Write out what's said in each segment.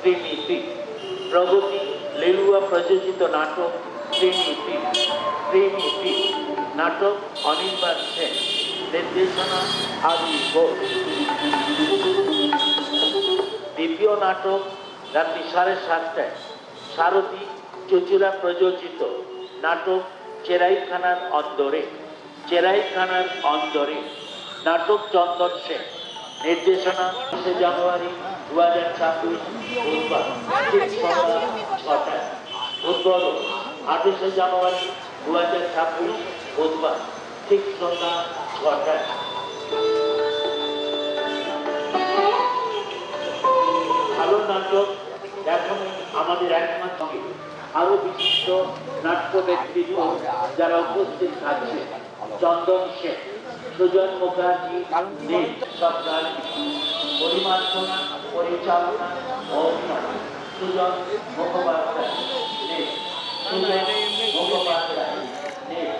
ত্রিনীতি। প্রগতি লেলুয়া প্রযোজিত নাটক ত্রিনীতি। ত্রিনীতি নাটক অনির্বাণ সেন, নির্দেশনা আদি ঘোষ। দ্বিতীয় নাটক রাত্রি 7:30টায় সারথী চুচুড়া প্রযোজিত নাটক চেরাইখানার অন্দরে। চেরাইখানার অন্দরে নাটক চন্দন সেন, নির্দেশনা 20 জানুয়ারি 2026 বুধবার ঠিক সন্ধ্যা 6টায়। উদ্বোধন 28 জানুয়ারি 2026 বুধবার ঠিক সন্ধ্যা 6টায়। ভালো নাটক এখন আমাদের একমাত্র আরো বিশিষ্ট নাট্য ব্যক্তিত্ব যারা উপস্থিত থাকছে: চন্দন সেন, সুজন মুখার্জি, দেব সরকার, পরিমার্জনা, পরিচালনা ও অভিনয় সুজন মুখোপাধ্যায়, দেব সুজন মুখোপাধ্যায়, দেব।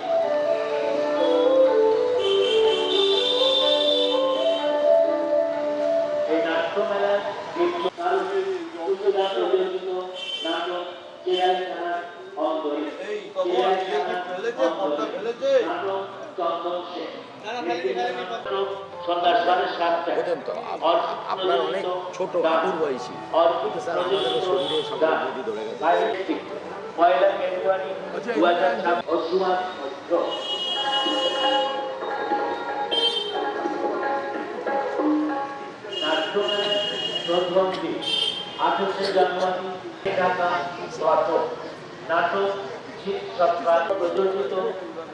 এই নাট্যমেলার নাটক চেরাইখানার অন্দরে। নাটক চন্দন সেন, সন্ধ্যা 7:30টায়। আপনার অনেক ছোট আপুর বয়সী পয়লা ফেব্রুয়ারি 2026। প্রথম দিন 28 জানুয়ারি ঢাকা নাটক। নাটক জিৎ সরকার প্রযোজিত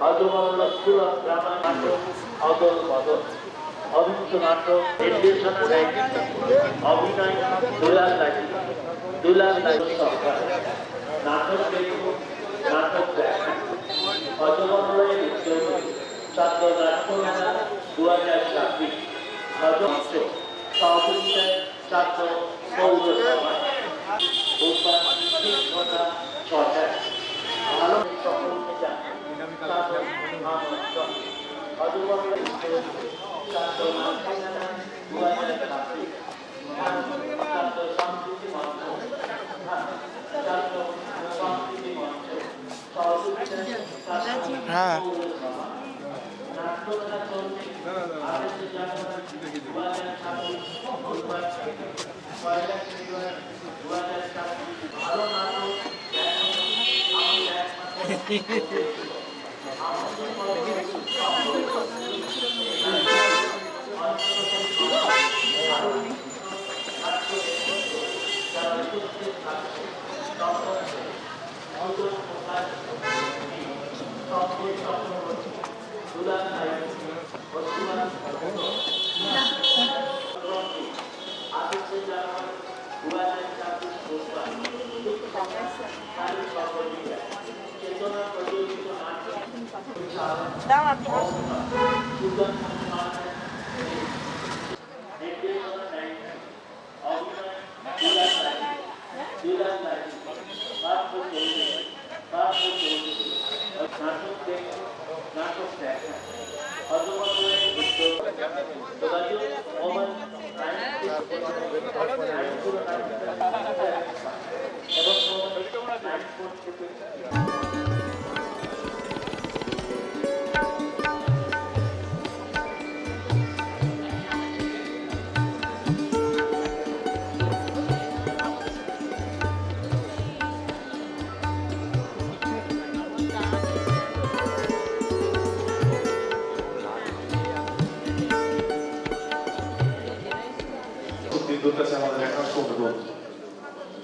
অজমল স্কুল অফ ড্রামা নাটক অদল বদল। অভিনীত নাটক, নির্দেশনা অভিনয় দুলাল লাহি, দুলাল লাহি সরকার। নাটক দেখুন, নাটক দেখা। অজমলের উদ্যোগে ছাত্র নাট্যমেলা 2026 অজমঞ্চ সহযোগিতায় ছাত্র পৌরসভা। বুধবার ঠিক সন্ধ্যা 6টায়। ভালো সকলকে জানাই ছাত্র আমন্ত্রণ। অজমলের উদ্যোগে ছাত্র নাট্যমেলা 2026 ছাত্র সংস্কৃতি মঞ্চ, ছাত্র সংস্কৃতি মঞ্চ সহযোগিতায় ছাত্র পৌরসভা। নাট্যমেলা চলছে 28 জানুয়ারি 2026 বুধবার থেকে 1 ফেব্রুয়ারি 2026। ভালো নাটক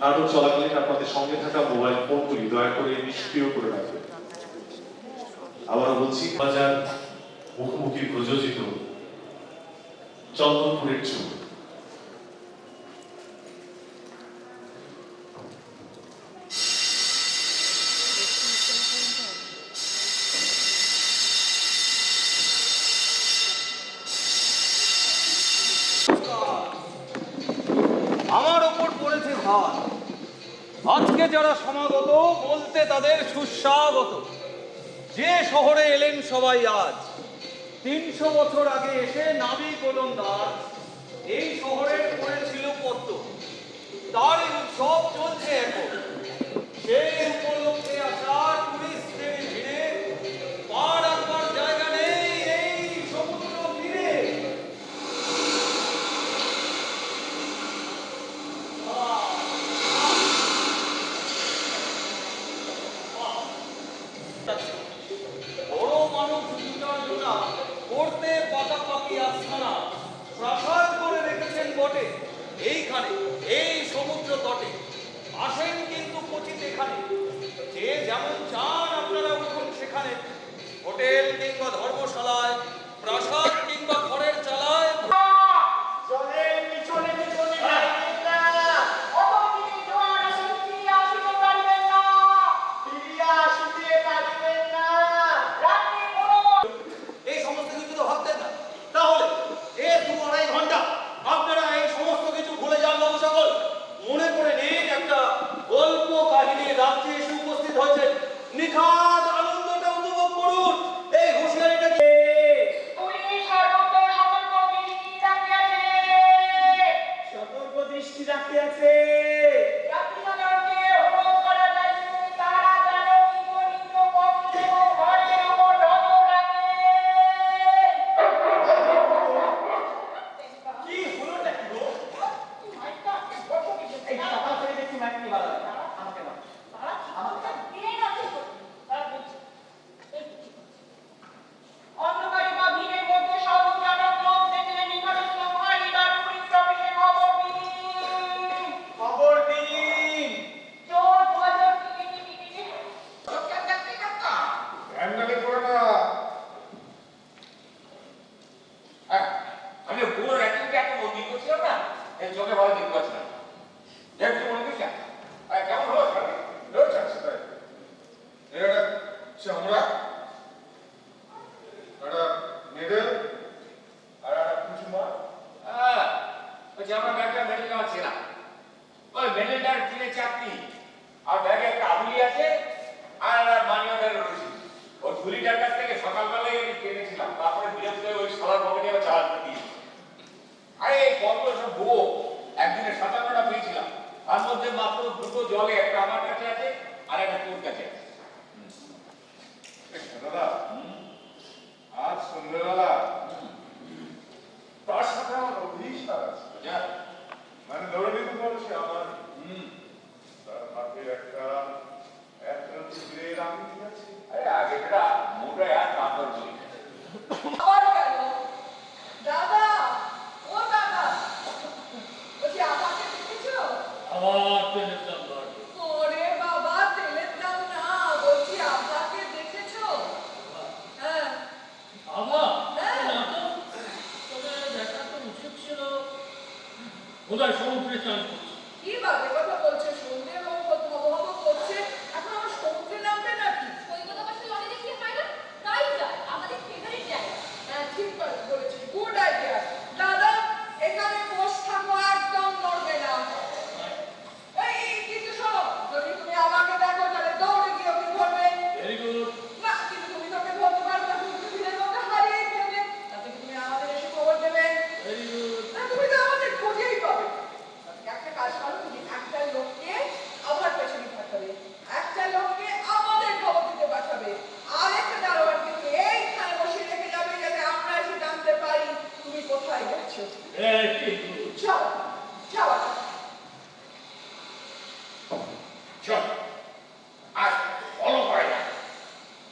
নাটক চলাকালীন আপনাদের সঙ্গে থাকা মোবাইল ফোনগুলি দয়া করে নিষ্ক্রিয় করে রাখবেন। আবারও বলছি, বাজার মুখোমুখি প্রযোজিত চন্দনপুরের চুল। আমার ওপর পড়েছে ভার। আজকে যারা সমাগত বলতে তাদের সুস্বাগত। যে শহরে এলেন সবাই আজ, 300 বছর আগে এসে নাবিক ওলন্দাজ এই শহরের পড়েছিল পদ্ম। তারই উৎসব চলছে এখন। সেই উপলক্ষে আসা টুরিস্টদের ভিড়ে পা রাখবার জায়গা নেই এই সমুদ্র তীরে। বড় মানুষ দুটার জোড়া করতে পাকাপাকি আস্থানা প্রাসাদ করে রেখেছেন বটে এইখানে, এই সমুদ্র তটে। আসেন কিন্তু কোচিত এখানে, যে যেমন চান আপনারা উঠুন সেখানে। হোটেল কিংবা ধর্মশালায়, প্রাসাদ কিংবা ঘরের চালায়, জলের পিছনে পিছনে যাইবেন না, অতদিনে জোয়ার আসে ফিরিয়া আসিতে পারিবেন না, ফিরিয়া আসিতে পারিবেন না। রাত্রি বড় এই সমস্ত কিছু তো ভাবতেন না। তাহলে এ 2-2.5 ঘন্টা আপনারা এই সমস্ত কিছু ভুলে যান বাবু সকল। মনে করে নিন একটা গল্প কাহিনী রাজ্যে এসে উপস্থিত হয়েছে। নিখাদ আনন্দটা উপভোগ করুন। এই হুঁশিয়ারিটা কি? পুলিশ সর্বত্র সতর্ক দৃষ্টি রাখিয়াছে, সতর্ক দৃষ্টি রাখিয়াছে। যাত্রীগণকে অনুরোধ করা যাইবে তারা যেন নিজ নিজ পথে ও ঘরের উপর নজর রাখে। কি হলোটা কি গো? এই সকাল থেকে দেখছি মাইক নিয়ে ভালো লাগে। আমাকে না, অন্ধকারে বা ভিড়ের মধ্যে সর্বজনক লোক দেখলে নিকটস্থ ফাঁড়ি বা পুলিশ অফিসে খবর দিন। খবর দিন। চোর ধোয়াধর টিকে। হ্যান্ডেলে করে না। আমি পুরো রাত্রিতে এত বন্দি করছিলাম না, এই চোখে ভালো দেখতে পাচ্ছি না। দেখতে মনে করছি কেমন হলো স্যার? রোজ আছে তাই। এটা চামড়া, একটা নেডেল, আর একটা কিছু মাল। ওই যে আমার ব্যাগটা মেডেল আমার চেনা, ওই মেডেলটার কিনে চাকরি, আর ব্যাগে একটা আবুলি আছে, আর মানি অর্ডারের রসিদ। ওই ঝুলিটার কাছ থেকে সকালবেলায় আমি কিনেছিলাম, তারপরে বিরক্ত হয়ে ওই সালার পকেটে আবার চার্জ দিয়েছি। আরে এই কত সব বউ, একদিনে 57টা পেয়েছিলাম, তার মধ্যে মাত্র 2টো জলে, একটা আমার কাছে আছে আর একটা তোর কাছে আছে। দাদা, আজ সন্ধ্যেবেলা তার সাথে আমার অভিসার আছে। বুঝা? মানে ধরে নিতে পারছি আমার তার হাতের একটা আঙুল আছে। আরে আগে যেটা মোটায় আর কাপড় বলি। আবার গেল দাদা, ও দাদা, বলছি আমাকে দেখেছো? আবার তেলের দাম বাড়বে। ওরে বাবা, তেলের দাম না, বলছি আপনাকে দেখেছো? হ্যাঁ আবার হ্যাঁ। না তো, তবে দেখা তো উচিত ছিল। বোধহয় সমুদ্রে চান করছে। কি বাজে কথা বলছে, সন্ধ্যে হব করছে, এখন আমার সমুদ্রে নামবে নাকি? কলকাতা বাসে লরি দেখিয়ে হয় না, তাই যায় আমাদের ফেভারিট জায়গা। হ্যাঁ ঠিক বলেছিস, গুড আইডিয়া। দাদা এখানে বসে থাকো, একদম নড়বে না। এই কিন্তু শোনো, যদি তুমি আমাকে দেখো তাহলে দৌড়ে গিয়ে ওকে ধরবে। Very good. না, কিন্তু তুমি তোকে ধরতে পারবে না, তুমি ভিড়ের মধ্যে হারিয়ে ফেলবে। তাতে তুমি আমাদের এসে খবর দেবে। Very good. না, তুমি তো আমাদের খোঁজেই পাবে। একটা কাজ করো, তুমি একটা লোককে আমার পেছনে পাঠাবে, একটা লোককে আমাদের খবর দিতে পাঠাবে, আর একটা দারোয়ানকে তুমি এইখানে বসিয়ে রেখে যাবে যাতে আমরা এসে জানতে পারি তুমি কোথায় গেছো। Very good. যাও যাও। চল আর ফলো করে না,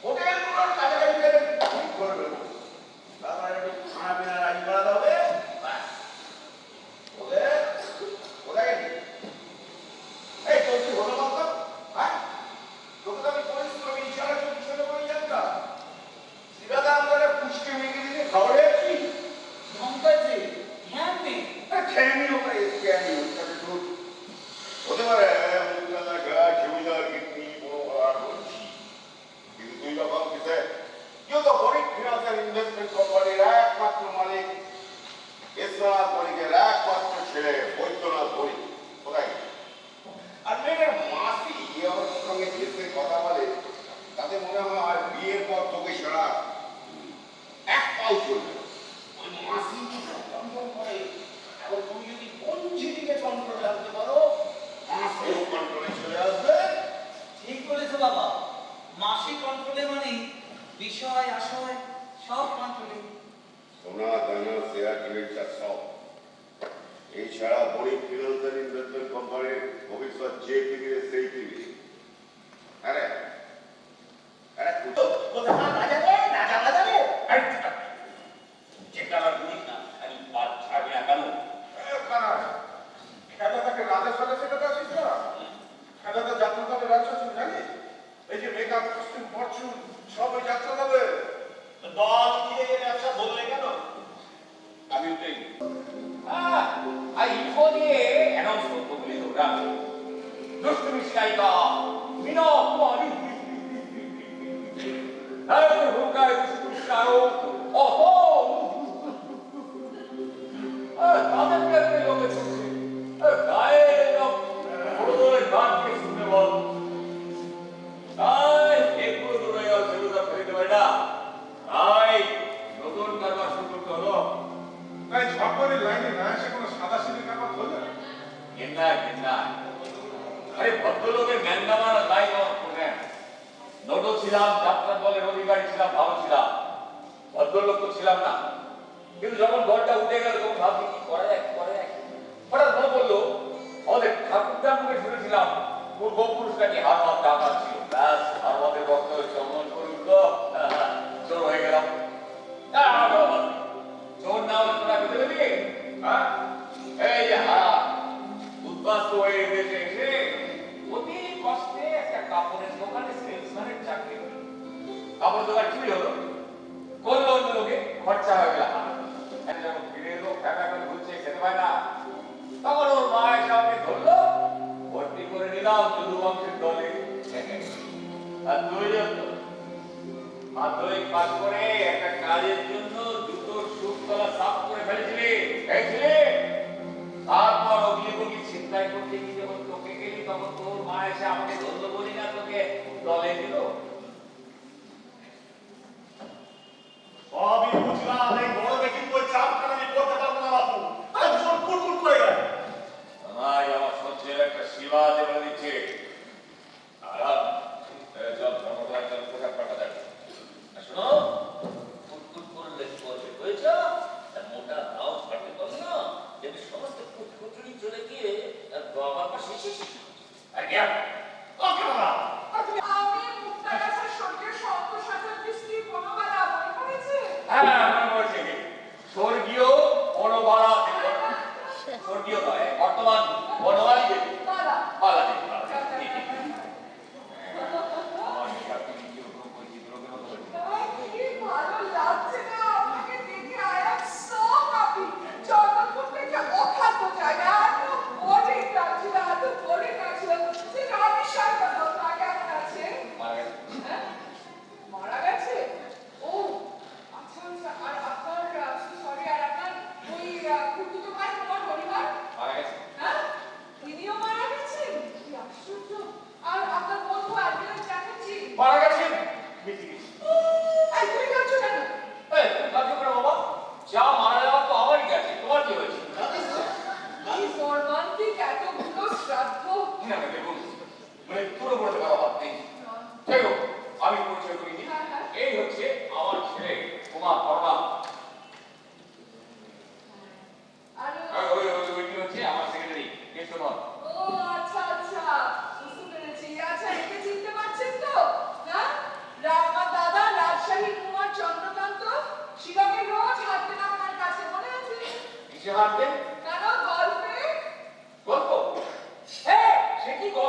হোটেলগুলোর কাছাকাছি গেলে ঠিক করে দেবো। তারপরে একটু খানা পিনা রাজি করাতে হবে। ব্যাস। কোথায় গেলি? এই তোর কি হলো বলতো? হ্যাঁ, তোকে তো আমি পরিশ্রমী ইশারা চলে করে জানতাম। সিরাদা আমাদের পুষ্টি মেঘে দিলে খবরে কি মমতাজি, ধ্যান দিন। খেয়ে ওটা এসে আমি ওটাকে তো হতে পারে মুখলা গা জমিদার কিডনি বড় ভাড়া করছি, কিন্তু তুই যখন কিসে কেউ তো হরিক ফিনান্সিয়াল ইনভেস্টমেন্ট কোম্পানির একমাত্র মালিক, এসআর বণিকের একমাত্র ছেলে বৈদ্যনাথ বণিক কোথায়? আর মেয়েটার মাসি আমার সঙ্গে বিয়ের কথা বলে, তাতে মনে হয় আর বিয়ের পর তোকে ছাড়া এক পাও চলবে না। ওই মাসি কন্ট্রোল করে, এখন তুমি যদি কোন ঝিলিকে কন্ট্রোল রাখতে পারো, মাসি দুষ্টুমি শিকাইকা মিনা কুমারী হুকায় দুষ্টুমিশাও অহো তাদেরকে একটা লোকে ছুটছে গায়ে লোক বড়দের গানকে শুনতে বল তাই একটু দূরে গেল সেগুলো ফেরিতে পারি না তাই নতুন কারবার শুরু করতে হলো তাই ঝটপটের লাইনে না এসে কোনো সাদা সিঁড়ি কাপড় হলো না ঘেন্না আরে ভদ্রলোকের ম্যান্ডামার লাইন আমার শুনে নোটও ছিলাম যাত্রা দলের অধিকারী ছিলাম ভালো ছিলাম ভদ্রলোক তো ছিলাম না কিন্তু যখন দলটা উঠে গেল তখন ভাবছি কি করা যায় হঠাৎ মনে পড়লো আমাদের ঠাকুরদার মুখে শুনেছিলাম পূর্বপুরুষটাকে হাত টাকা ছিল ব্যাস আমাদের বক্তব্য চমন করুন তো চোর হয়ে গেলাম চোর না হলে তোরা খেতে দেবি হ্যাঁ এই যে হারা উদ্বাস্ত হয়ে এসে এসে অতি কষ্টে একটা কাপড়ের দোকানে সেলসম্যানের চাকরি হলো কাপড় দোকান চুরি হলো করলো অন্য লোকে খরচা হয়ে গেল যখন ফিরে এলো ফ্যাকা করে ঘুরছে খেতে পায় না তখন ওর মা এসে আমাকে ধরলো ভর্তি করে নিলাম যদু বংশের দলে আর দুইজন তো মাধ্যমিক পাস করে একটা কাজের জন্য জুতোর সুপ তলা সাফ করে ফেলেছিলি তারপর অগ্নিপগি চিন্তায় করতে গিয়ে যখন তোকে গেলি তখন তোর মা এসে আমাকে ধরলো বলি না তোকে দলে দিল সবই বুঝলাম এই গরমে কিন্তু ওই চাপখানা আমি করতে পারবো না বাপু আরে ভীষণ কুড়কুড় করে গেল আমার সহ্যের একটা সীমা আছে বলে দিচ্ছে চল ধর্মদার চল পোশাক পাঠা যাবে শোনো কুটকুট করলে করবে বুঝেছ মোটা দাও ফাটে করলে না যদি সমস্ত কুটকুটুরি চলে গিয়ে বাবার পাশে আর গিয়া ওকে বাবা আমি মুক্তার কাছে স্বর্গের সন্তোষাচার দৃষ্টি বনবালা মনে পড়েছে? হ্যাঁ মনে পড়ছে স্বর্গীয় বনবালা স্বর্গীয় নয় বর্তমান বনবালী দেবী বালা। বালা দেবী আমার সাথে কিরকম পরিচিত লোকের মতো হয়েছে কি ভালো লাগছে না আপনাকে দেখে I am so happy Jagatpur থেকে অখাদ্য জায়গা এত বোরিং লাগছিল সেটা আমি সাথে কথা কেমন আছে মারা গেছে হ্যাঁ? মারা গেছে ও আচ্ছা আর আপনার সরি আর আপনার ওই খুঁড়তুতো ভাই তোমার পরিবার মারা গেছে হ্যাঁ তিনিও মারা গেছেন কি আশ্চর্য আর আপনার বন্ধু অ্যাডমিরাল চ্যাটার্জি মারা গেছে বেঁচে গেছে এই তুমি কাঁদছো কেন এই কাজু করে বাবা যা মারা যাওয়া তো আমারই গেছে তোমার কি হয়েছে এই মর্মান্তিক এতগুলো শ্রাদ্ধ না না দেখুন মানে পুরো বলতে পারো বাদ নেই দেখো আমি পরিচয় করি দিই হ্যাঁ, হ্যাঁ। এই হচ্ছে আমার ছেলে কুমার বর্মা আর ওইটি হচ্ছে আমার সেক্রেটারি কেশবন ও আচ্ছা বুঝতে পেরেছি আচ্ছা একে চিনতে পারছেন তো না আমার দাদা রাজশাহী কুমার চন্দ্রকান্ত শিলংয়ে রোজ হাঁটতেন আপনার কাছে মনে আছে কিসে হাঁটতেন কেন গল্পে গল্প হ্যাঁ সে কি গল্প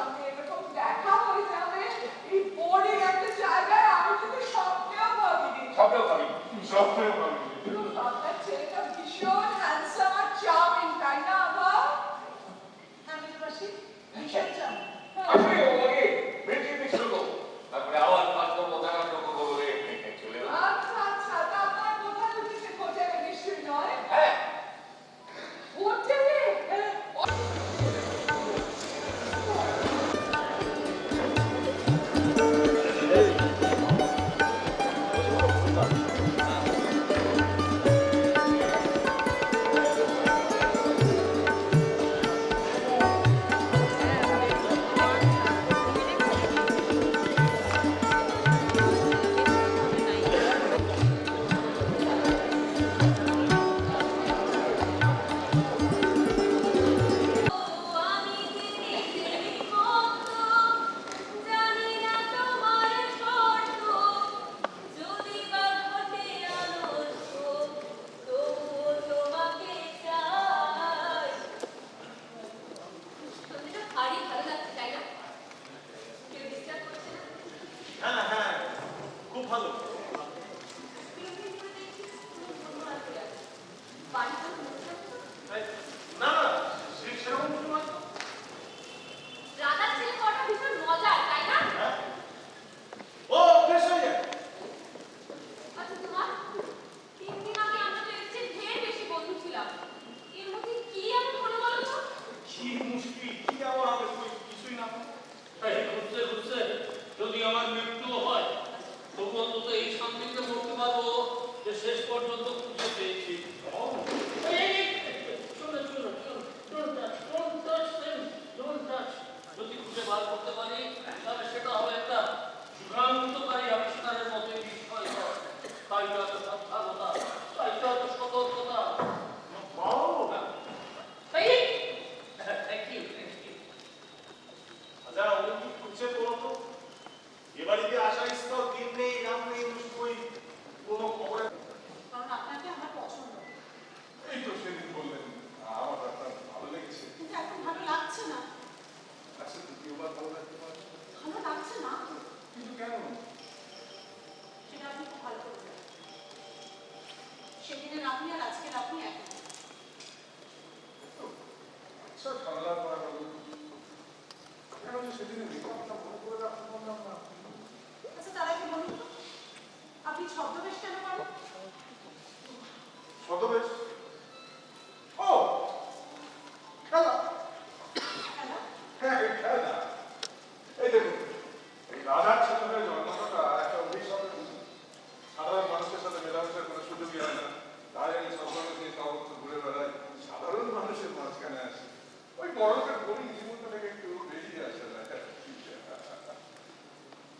সঙ্গে এরকম দেখা হয়ে যাবে এই বোর্ডিং একটা জায়গায় আমি কিন্তু স্বপ্নেও ভাবিনি। স্বপ্নেও ভাবি আপনার ছেলেটা ভীষণ হ্যান্ডসাম আর চার্মিং, তাই না আভা? আমি তো বাসি ভীষণ চার্মিং। আসলে ওকে বেশি শুরু করবো, তারপরে আবার 5 নম্বর জায়গা লক্ষ্য করে চলে এলাম। আচ্ছা আচ্ছা, তা আপনার কোথায় উঠেছে খোঁজে নিশ্চয়ই নয়? হ্যাঁ হোটেলে? আমি জেনে কত জানি না তোমার শর্ত যদি বা ঘটে আনন্দ তবুও তোমাকে চাই। সত্যিটা ভারী ভালো লাগছে, তাই না? কেউ ডিস্টার্ব করছে না? হ্যাঁ হ্যাঁ, খুব ভালো। বিরতি করে দেখছি কোনো মনোহার হয়ে আছে। বাড়িতে মনে হচ্ছে না না, সেরকম কিছু নয় তো। রাধার ছেলে কটা ভীষণ মজার, তাই না? হ্যাঁ? ও বেশ হয়ে যায়। আচ্ছা তোমার 3 দিন আগে আমরা তো এর চেয়ে ঢের বেশি বন্ধু ছিলাম। এর মধ্যে কি এমন হলো বলো তো? কি মুশকিল, কি আবার হবে, কিছুই না। ঘুরতে ঘুরতে যদি আমার মৃত্যুও হয় তবু অন্তত এই শান্তিতে মরতে পারবো যে শেষ পর্যন্ত খুঁজে পেয়েছি। যদি খুঁজে বার করতে পারি তাহলে সেটা হবে একটা যুগান্তকারী আবিষ্কারের মতো বিষয়। তাই তো এত সাবধানতা, তাই তো এত সতর্কতা। Thank you. আচ্ছা, ও কি খুঁজছে বলো তো? এ বাড়িতে আসার স্থল দিন নেই, রাত নেই, কই কোনো খবরে। কারণ আপনাকে আমার পছন্দ, এই তো সেদিন বললেন আমার আপনার ভালো লেগেছে। কিন্তু এখন ভালো লাগছে না। আচ্ছা, দ্বিতীয়বার ভালো লাগতে পারে। ভালো লাগছে না কিন্তু কেন? সেটা আপনি খুব ভালো করে জানেন। সেদিনের আপনি আর আজকের আপনি এক না। আচ্ছা, ঝামেলা করা গেল। কেন যে সেদিনের রেকর্ডটা মনে করে রাখতে পারলাম না। আচ্ছা তার আগে বলুন তো, আপনি ছদ্মবেশ কেন করেন? ছদ্মবেশ? ও খেলা। খেলা? হ্যাঁ, এই খেলা। এই দেখুন, এই রাজার ছেলে হয়ে জন্মানোটা একটা অভিশাপের মতো। সাধারণ মানুষের সাথে মেলামেশার কোনো সুযোগই হয় না। তাই আমি সবসময় সেই সর্বত্র ঘুরে বেড়াই, সাধারণ মানুষের মাঝখানে আসি। ওই বড়দের বলি জীবনটা থেকে একটু বেরিয়ে আসে না।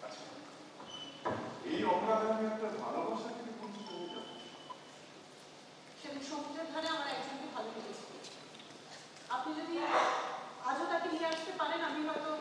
আচ্ছা, এই অপরাধে আমি একটা ভালোবাসা থেকে বঞ্চিত হয়ে যাব। সেদিন সমুদ্রের ধারে আমার একজনকে ভালো লেগেছে। আপনি যদি আজও তাকে নিয়ে আসতে পারেন আমি হয়তো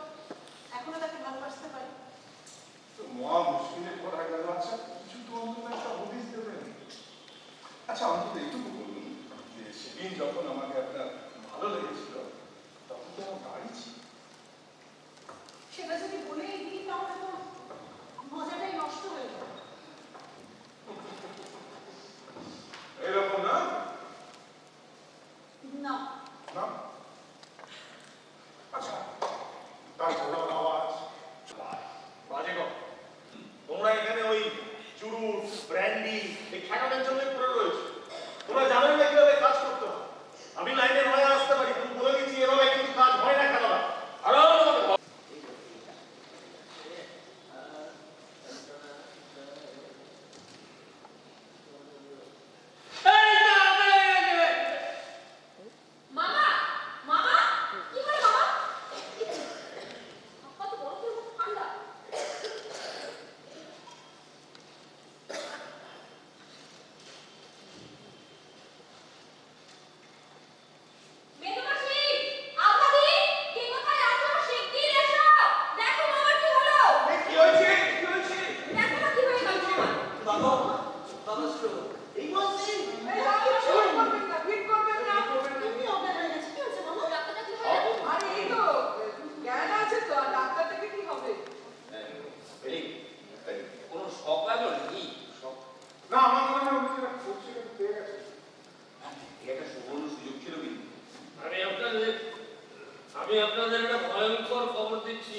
দিচ্ছি,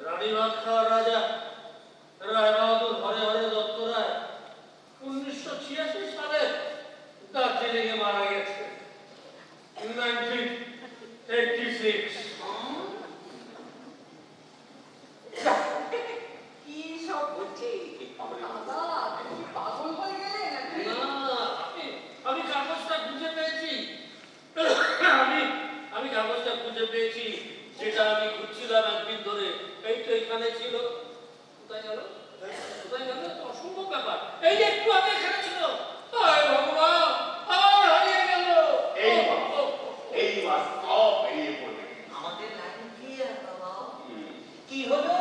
রানীবাঁধ খাওয়ার রাজা রায়বাহাদুর হরে হরে দত্ত রায় 1986 সালে দার্জিলিংয়ে মারা গেছে। 1986। কি সব বলছে দাদা, তুমি কি পাগল হয়ে গেলে নাকি? না, আমি কাগজটা খুঁজে পেয়েছি। আমি কাগজটা খুঁজে পেয়েছি, যেটা আমি খুঁজছিলাম একদিন ধরে। এই তো এখানে ছিল। কোথায় গেল? কোথায় গেল? অসম্ভব ব্যাপার। এই যে একটু আগে এখানে ছিল। হায় ভগবান, আবার হারিয়ে গেল। এই মাস সব বেরিয়ে পড়বে। আমাদের লাইন ক্লিয়ার বাবা। কি হলো?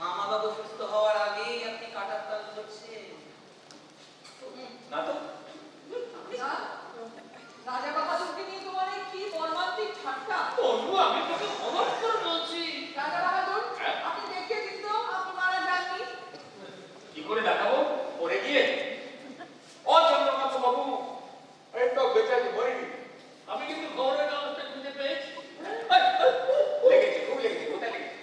মামা বাবু সুস্থ হওয়ার আগেই আপনি কাটার তাল ধরছেন না তো রাজা বাহাদুরকে নিয়ে তোমার এই কি মর্মান্তিক ঠাট্টা। বন্ধু, আমি তোকে অবাক করে বলছি। রাজা বাহাদুর, আপনি দেখিয়ে দিন তো আপনি মারা যাননি। কি করে দেখাবো? পড়ে গিয়ে ও চন্দ্রকান্ত বাবু, এই তো বেচারি মরিনি। আমি কিন্তু খবরের কাগজটা খুঁজে পেয়েছি। লেগেছে, খুব লেগেছে। কোথায় লেগেছে?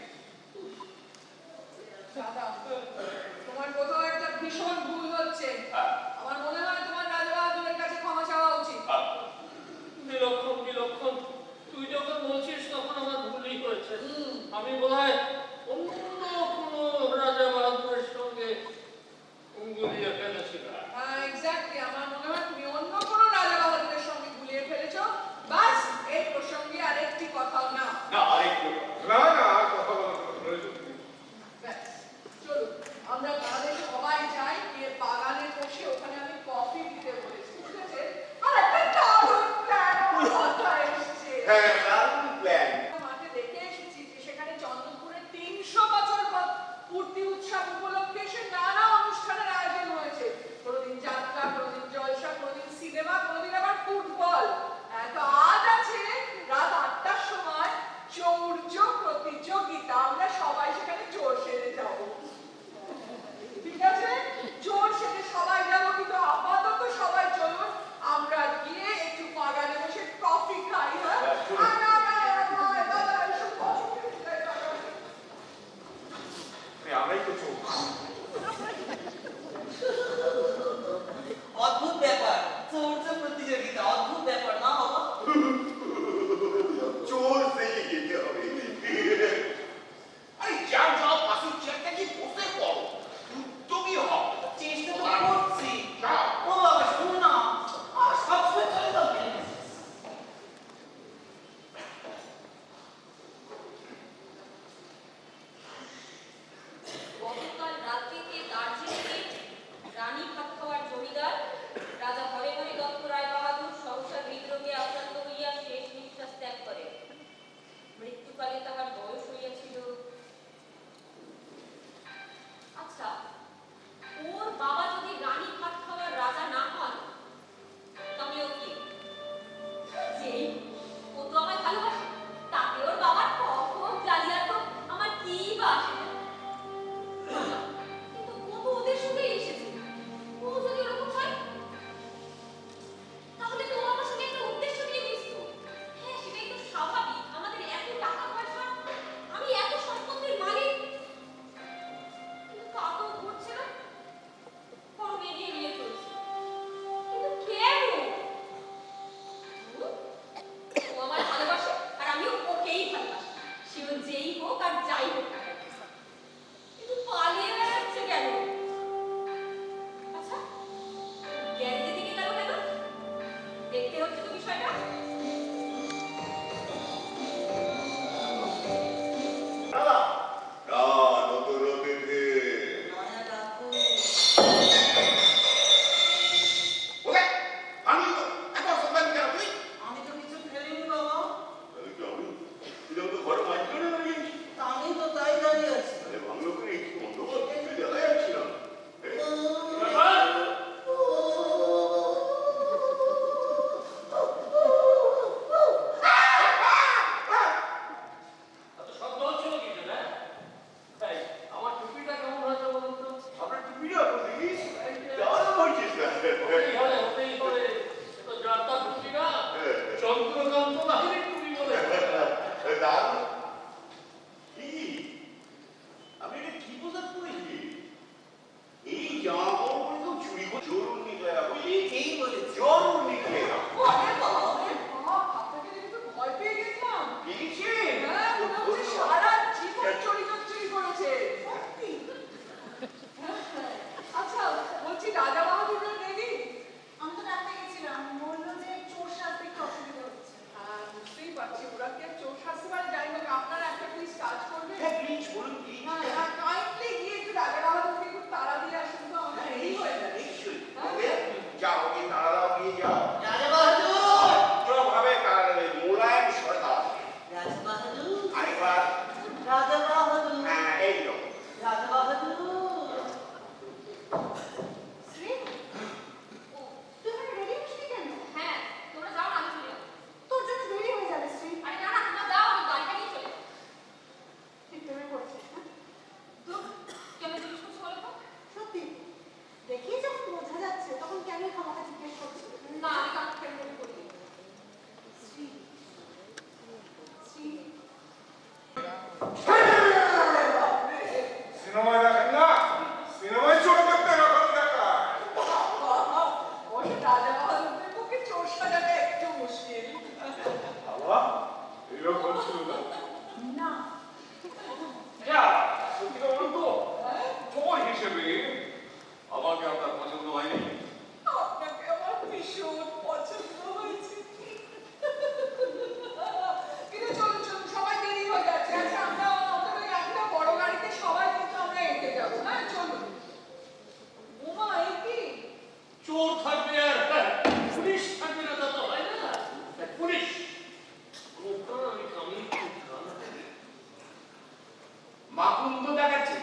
মাকুন্দ দেখাচ্ছে।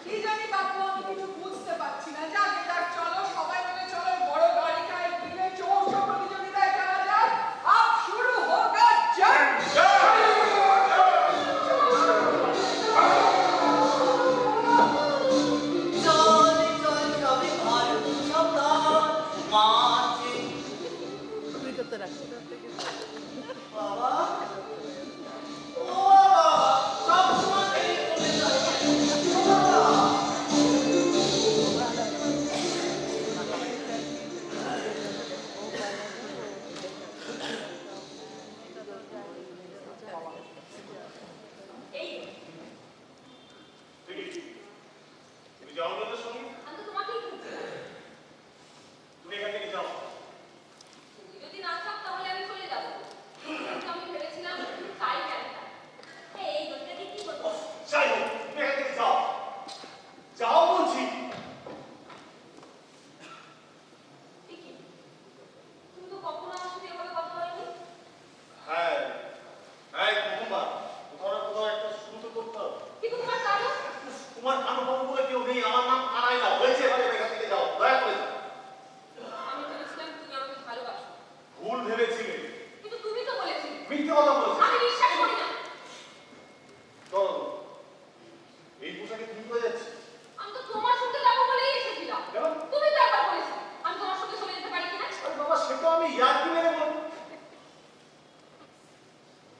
কি জানি বাবু, আমি কিছু বুঝতে পারছি না। যাকে যাক, চলো সবাই মিলে চলো, বড় গাড়িটায় গিয়ে চৌষ প্রতিযোগিতায় যাওয়া যাক। আপ শুরু হোগা জয়। এই তুমি যাও ওদের সঙ্গে, আমি তো তোমাকেই খুঁজছিলাম। তুমি এখান থেকে যাও। তুমি যদি না থাক তাহলে আমি চলে যাবো, কিন্তু আমি ভেবেছিলাম তাই কেন থাক। এই লোকটাকে কি করবো? যাই হোক, তুমি এখান থেকে যাও, যাও বলছি। ঠিকই, তুমি তো কখনো আমার সাথে এভাবে কথা বলোনি। হ্যাঁ হ্যাঁ, প্রথমবার কোথাও না কোথাও একটা শুরু তো করতে হবে। কিন্তু তোমার কারণ তোমার কানু বাবু বলে কেউ নেই, আমার নাম কানাইলা হয়েছে। এবারে এখান থেকে যাও, দয়া করে যাও। আমি ভেবেছিলাম তুমি আমাকে ভালোবাসো, ভুল ভেবেছিলে, কিন্তু তুমি তো বলেছিলে। মিথ্যে কথা বলেছো। আমি বিশ্বাস করি না। চলো, এই পোশাকে তুমি কোথায় যাচ্ছি? আমি তো তোমার সঙ্গে যাবো বলেই এসেছিলাম। কেন? তুমি তো একবার বলেছিলে আমি তোমার সঙ্গে চলে যেতে পারি কিনা। আরে বাবা, সে তো আমি ইয়ার্কি মেরে বলবো।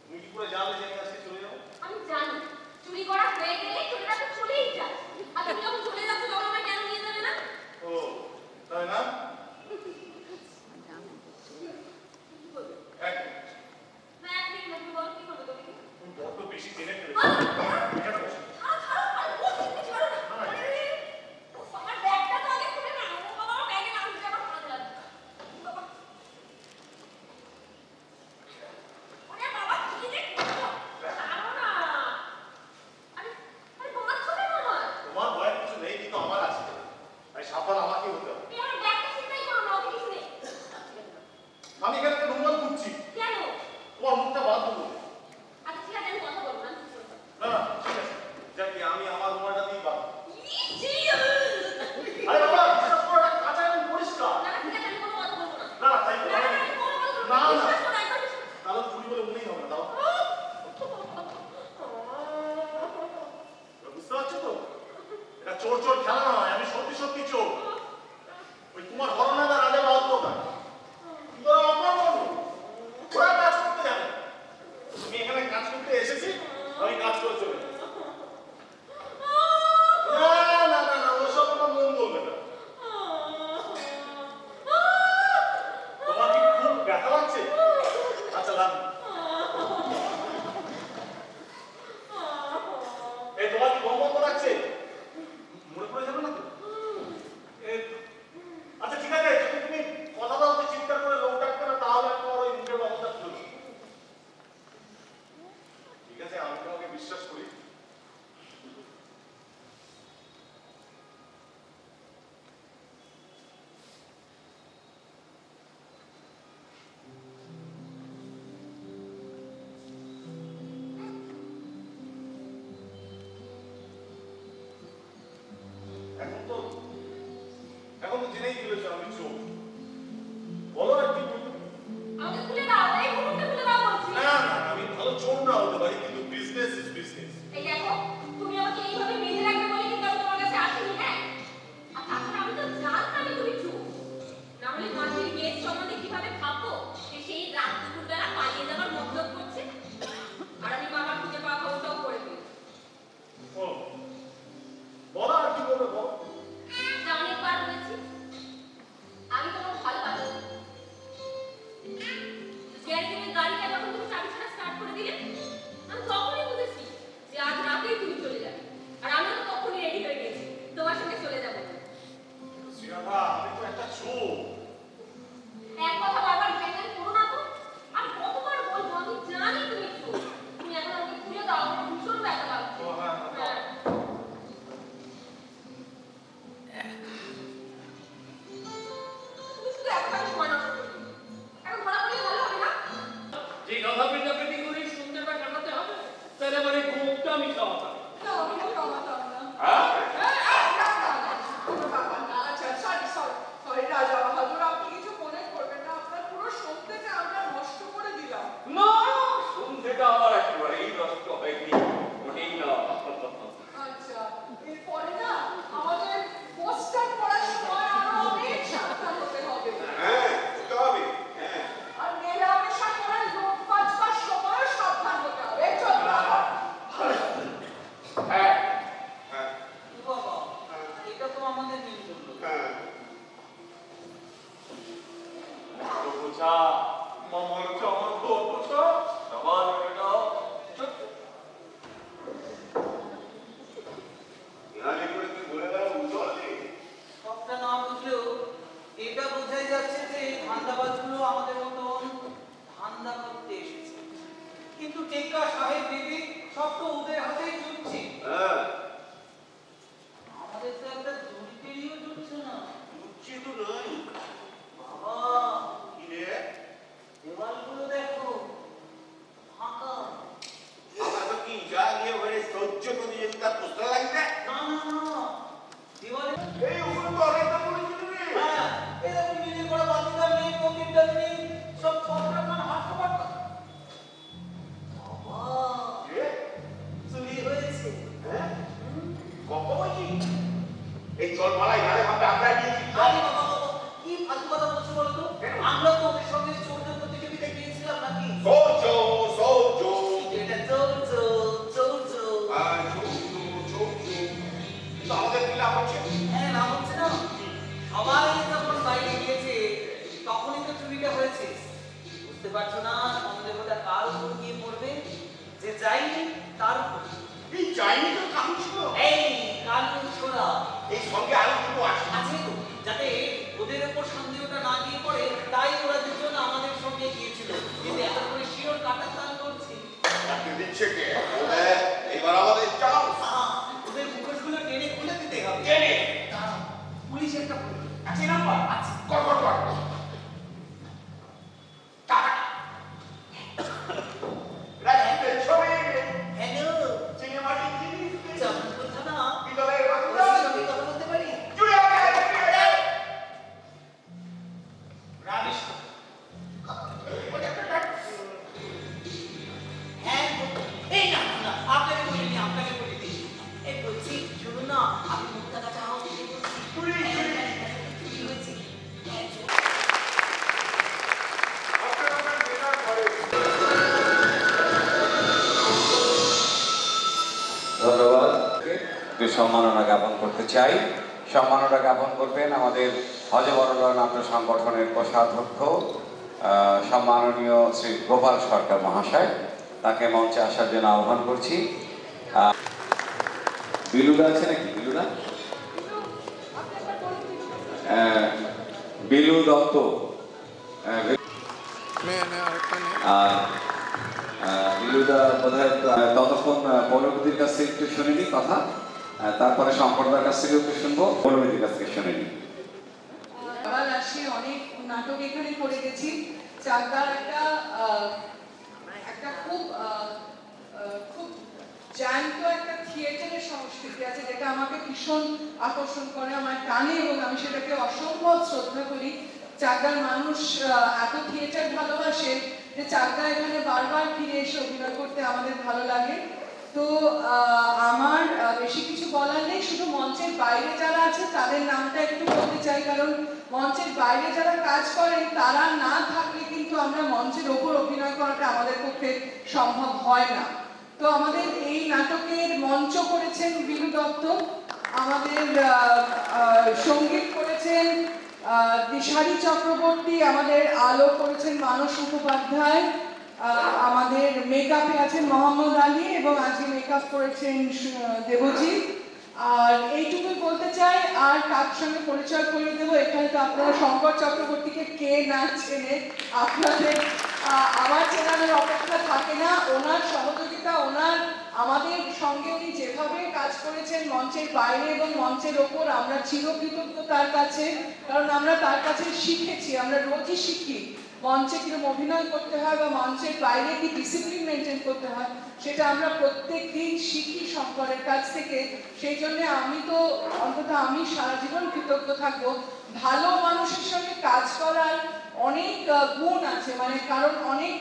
তুমি কি করে জানলে যে আমি আজকে চলে যাবো? আমি জানি চুরি করা হয়ে গেলে চোরেরা তো চলেই যায়। আর তুমি যখন চলে যাচ্ছ তখন আমায় কেন নিয়ে যাবে না? ও তাই না? এক মিনিট, না, এক মিনিট না, তুমি বলো কি করবে তুমি? তুমি বড্ড বেশি জেনে ফেলেছো। এখানে বসো। ছাড়ো, ছাড়ো, আরে বসে ছাড়ো না। আরে, আমার ব্যাগটা তো আগে খুলে নাও। ও বাবা, আমার ব্যাগে নাম দিতে আমার ভালো লাগছে। বাবা। ওরে বাবা, কি যে করছো? ছাড়ো না। আরে, আরে মারছো কেন আমায়? তোমার ভয়ের কিছু নেই, কিন্তু আমার আছে। তাই সাবধান আমাকে হতে হবে। এই আমার ব্যাগটা চিন্তাই করো না, ওকে কিছু নেই। আমি এখানে একটা নোংরা খুঁজছি, কেন? তোমার মুখটা বাদ দেবো। আচ্ছা ঠিক আছে, আমি কথা বলবো না, আমি কিছু বলবো না। না না, ঠিক আছে, যাকে আমি আমার রুমালটা দিয়ে বাদ দেবো। ইজি! আরে বাবা, বিশ্বাস করো, এটা কাঁচা এবং পরিষ্কার। না, ঠিক আছে, আমি কোনো কথা বলবো না। না না, তাই না, না, আমি কোনো কথা বলবো না। না, না। বিশ্বাস করো, একবার বিশ্বাস করো। তাহলে চুরি বলে মনেই হবে না। দাও, বুঝতে পারছো তো? এটা চোর চোর খেলা নয়, আমি সত্যি সত্যি চোর। ওই তোমার হরনাদা রাজা বাহাদুর না, তোরা অপমান করবো, ওরা কাজ করতে যাবে। তুমি এখানে কাজ করতে এসেছি, আমি কাজ করে চলে যাবো। না না না না, ওসব আমার মন বলবে না। তোমার কি খুব ব্যথা লাগছে? আচ্ছা লাগবে। এই তোমার কি গম বন্ধ লাগছে? মনে পড়ে যাবে না তো? আচ্ছা ঠিক আছে, যদি তুমি কথা বলতে চিন্তা করে লোক ডাকবে না, তাহলে আমি তোমার ওই মুখের ব্যবস্থা তুলে দেবো। ঠিক আছে, আমি তোমাকে বিশ্বাস করি। এখন তো জেনেই ফেলেছো আমি চোর। বলো আর কি বলবে? আমাকে খুলে দাও, এই মুহূর্তে খুলে দাও বলছি। না না, আমি ভালো চোর না হতে পারি, কিন্তু বিজনেস ইজ বিজনেস। এই দেখো, তুমি আমাকে এইভাবে বেঁধে রাখবে বলে কিন্তু আমি তোমার কাছে আসিনি, হ্যাঁ? আর তাছাড়া আমি তো জানতামই তুমি চোর। না হলে মাঝির মেয়ের সম্বন্ধে কিভাবে ভাববো যে সেই রাত দুপুরবেলা পালিয়ে যাবার মতলব করছে? আর আমি বাবার খুঁজে পাওয়া খবরটাও করে দিই। ও বলো আর কি বলবে, বলো। যা অনেকবার বলেছি, আমি তোমার ভালোবাসি। গ্যারেজের গাড়িটা যখন তুমি চাবি ছাড়া স্টার্ট করে দিলে, আমি তখনই বুঝেছি যে আজ রাতেই তুমি চলে যাবে। আর আমি আমি খাওয়াতাম। না, আমিও খাওয়াতাম না। হ্যাঁ? না, না, না, কোনো ব্যাপার না। আচ্ছা, sorry, রাজা বাহাদুর, আপনি কিছু মনে করবেন না। আপনার পুরো সন্ধ্যেটা আমরা নষ্ট করে দিলাম। না, সন্ধ্যেটা আমার একেবারেই নষ্ট হয়নি, মোটেই না। আচ্ছা, এরপরে না আমাদের পোস্টার পড়ার সময় আরো অনেক সাবধান হতে হবে। হ্যাঁ, বুঝতে হবে। হ্যাঁ। আর মেলামেশা করার লোক বাঁচবার সময়ও সাবধান হতে হবে। চল বাবা। হ্যাঁ। হ্যাঁ। বাবা, এটা তো আমাদের নিয়ন্ত্রণ। হ্যাঁ। বড় বোঝা, মামার চামার বোঝা, সবার এটা। ইহানি করে তুই বলে দেওয়া বুঝতে পারলি? সবটা না বুঝলেও এটা বোঝাই যাচ্ছে যে এই ধান্দাবাজগুলো আমাদের মতন ধান্দা করতে এসেছে। কিন্তু টেক্কা সাহেব বিবি সব তো ওদের হাতেই জুটছে। হ্যাঁ। আমাদের তো একটা দুর্নীতিও জুটছে না। বুঝছি তো নাই। বাবা, কি রে? দেওয়ালগুলো দেখো ফাঁকা। আমরা তো কি যা গিয়ে ওখানে সহ্য প্রতিযোগিতার পোস্টার লাগবে? না না না, দেওয়ালে এই ওগুলো তো অনেকটা পরিচিত রে। হ্যাঁ, এরকম মিলে করা বাতিদার নেই, প্রদীপদার নেই, সব ছত্রাক মানে হাত কপাট। বাবা, রে? চুরি হয়েছে। হ্যাঁ? কত বলছি? এই জলমালাই গালে ভাবে আমরা গিয়েছি। আরে বাবা বাবা, কি ফালতু কথা বলছো বলো তো? আমরা তো ওদের সঙ্গে চোরদের প্রতিযোগিতায় গিয়েছিলাম নাকি? সৌজো, সৌজো। এটা চলছো চলছো। আর সৌজো, সৌজো। কিন্তু আমাদের কি লাভ হচ্ছে? হ্যাঁ, না হচ্ছে না? সবাই যখন বাইরে গিয়েছে তখনই তো চুরিটা হয়েছে। বুঝতে পারছো না সন্দেহটা কার উপর গিয়ে পড়বে? যে যায়নি তার উপর। এই যাইনি তো কাম ছিল। এই কালু ছোড়া এই সঙ্গে আরো দুটো আছে। আছে তো, যাতে ওদের উপর সন্দেহটা না গিয়ে পড়ে, তাই ওরা দুজন আমাদের সঙ্গে গিয়েছিল। কিন্তু এত করে শিওর কাটা তাল করছে। আপনি দিচ্ছে কে? এবার আমাদের চান্স। ওদের মুখোশগুলো টেনে খুলে দিতে হবে। টেনে? দাঁড়াও, পুলিশ একটা ফোন আছে নাম্বার? আছে। কর কর কর। টাটা। রাজীবের ছবি। হ্যালো, সিনেমাটি জিনিস। চন্দ্রপুর থানা, বিদলের ওর বাচ্চা। সঙ্গে কথা বলতে পারি? চুড়ে আয়, চুড়ে আয়। রাবিশ। হ্যাঁ, এই না না, আপনাকে বলিনি, আপনাকে বলিনি। এই বলছি, শুনুন না, আপনি মুখটা কাছে হাও দিয়ে বলছি। চুরি, চুরি। চুরি হয়েছে। হ্যাঁ, চুরি। আপনারা মেলার ঘরে ধন্যবাদ। একটু সম্মাননা জ্ঞাপন করতে চাই। সম্মাননা জ্ঞাপন করবেন আমাদের হজবরলা নাট্য সংগঠনের কোষাধ্যক্ষ সম্মাননীয় শ্রী গোপাল সরকার মহাশয়। তাকে মঞ্চে আসার জন্য আহ্বান করছি। বিলুদা আছে নাকি? বিলুদা, বিলু দত্ত। আর বিলুদা বোধহয় ততক্ষণ পৌলমীদের কাছ থেকে একটু শুনিনি কথা, তারপরে সম্পর্দার কাছ থেকে একটু শুনবো, পৌলমীদের কাছ থেকে শুনিনি। আবার আসি, অনেক নাটক এখানে করে গেছি। চাকদার একটা খুব খুব জ্যান্ত একটা থিয়েটারের সংস্কৃতি আছে, যেটা আমাকে ভীষণ আকর্ষণ করে, আমার টানে, এবং আমি সেটাকে অসম্ভব শ্রদ্ধা করি। চাকদার মানুষ এত থিয়েটার ভালোবাসে যে চাকদা এখানে বারবার ফিরে এসে অভিনয় করতে আমাদের ভালো লাগে। তো আমার বেশি কিছু বলার নেই, শুধু মঞ্চের বাইরে যারা আছে তাদের নামটা একটু বলতে চাই, কারণ মঞ্চের বাইরে যারা কাজ করেন তারা না থাকলে কিন্তু আমরা মঞ্চের ওপর অভিনয় করাটা আমাদের পক্ষে সম্ভব হয় না। তো আমাদের এই নাটকের মঞ্চ করেছেন বিলু দত্ত, আমাদের সঙ্গীত করেছেন দিশারি চক্রবর্তী, আমাদের আলো করেছেন মানস মুখোপাধ্যায়, আমাদের মেকআপে আছেন মোহাম্মদ আলী, এবং আজকে মেকআপ করেছেন দেবজিৎ। আর এইটুকুই বলতে চাই, আর কার সঙ্গে পরিচয় করিয়ে দেবো। এখানে তো আপনারা শঙ্কর চক্রবর্তীকে কে না চেনে, আপনাদের আমার চেনানোর অপেক্ষা থাকে না। ওনার সহযোগিতা, ওনার আমাদের সঙ্গে উনি যেভাবে কাজ করেছেন মঞ্চের বাইরে এবং মঞ্চের ওপর, আমরা চিরকৃতজ্ঞ তার কাছে, কারণ আমরা তার কাছে শিখেছি, আমরা রোজই শিখি। মঞ্চে কিরকম অভিনয় করতে হয় বা মঞ্চের বাইরে কি ডিসিপ্লিন মেনটেন করতে হয় সেটা আমরা প্রত্যেক দিন শিখি শঙ্করের কাছ থেকে। সেই জন্য আমি তো অন্তত আমি সারা জীবন কৃতজ্ঞ থাকবো। ভালো মানুষের সঙ্গে কাজ করার অনেক গুণ আছে, মানে কারণ অনেক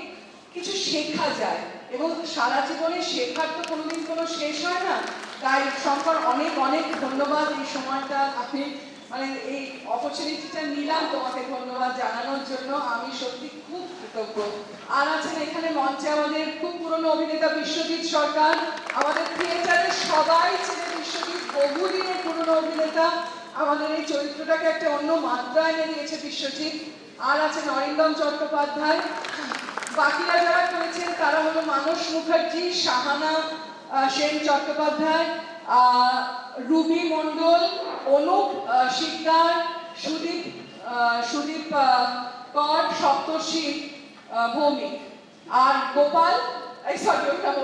কিছু শেখা যায় এবং সারা জীবনে শেখার তো কোনোদিন কোনো শেষ হয় না। তাই শঙ্কর অনেক অনেক ধন্যবাদ এই সময়টা আপনি মানে এই অপরচুনিটিটা নিলাম তোমাকে ধন্যবাদ জানানোর জন্য। আমি সত্যি খুব কৃতজ্ঞ। আর আছেন এখানে মঞ্চে আমাদের খুব পুরনো অভিনেতা বিশ্বজিৎ সরকার, আমাদের থিয়েটারের সবাই ছিলেন বিশ্বজিৎ, বহুদিনের পুরনো অভিনেতা, আমাদের এই চরিত্রটাকে একটা অন্য মাত্রা এনে দিয়েছে বিশ্বজিৎ। আর আছেন অরিন্দম চট্টোপাধ্যায়। বাকিরা যারা করেছেন তারা হলো মানস মুখার্জি, শাহানা সেন চট্টোপাধ্যায়, রুবি মণ্ডল, অনুপ শিকদার, সুদীপ কর, সপ্তর্ষি ভৌমিক, আর গোপাল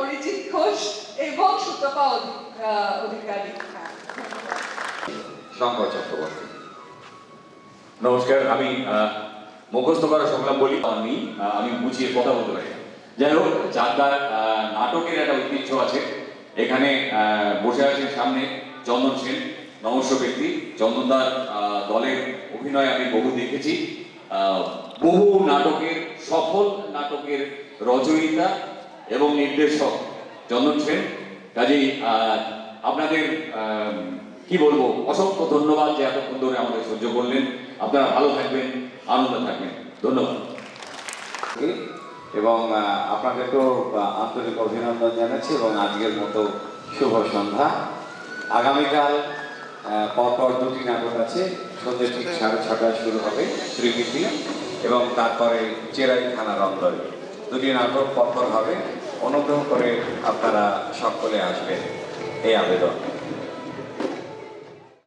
অরিজিৎ ঘোষ এবং সুতপা অধিকারী। শঙ্কর চক্রবর্তী। নমস্কার, আমি মুখস্থ করা সংলাপ বলি আমি বুঝিয়ে কথা বলতে পারি। যাই হোক, চাকদার নাটকের একটা ঐতিহ্য আছে। এখানে বসে আছেন সামনে চন্দন সেন, নমস্য ব্যক্তি। চন্দনদার দলের অভিনয় আমি বহু দেখেছি, বহু নাটকের সফল নাটকের রচয়িতা এবং নির্দেশক চন্দন সেন। কাজেই আপনাদের কি বলবো, অসংখ্য ধন্যবাদ যে এতক্ষণ ধরে আমাদের সহ্য করলেন। আপনারা ভালো থাকবেন, আনন্দ থাকবেন, ধন্যবাদ। এবং আপনাদেরকেও আন্তরিক অভিনন্দন জানাচ্ছি এবং আজকের মতো শুভ সন্ধ্যা। আগামীকাল পরপর দুটি নাটক আছে, সন্ধ্যে ঠিক 6:30টায় শুরু হবে ত্রিকীর্তি এবং তারপরে চেরাই থানা রন্ধন। দুটি নাটক পরপর হবে, অনুগ্রহ করে আপনারা সকলে আসবেন, এই আবেদন।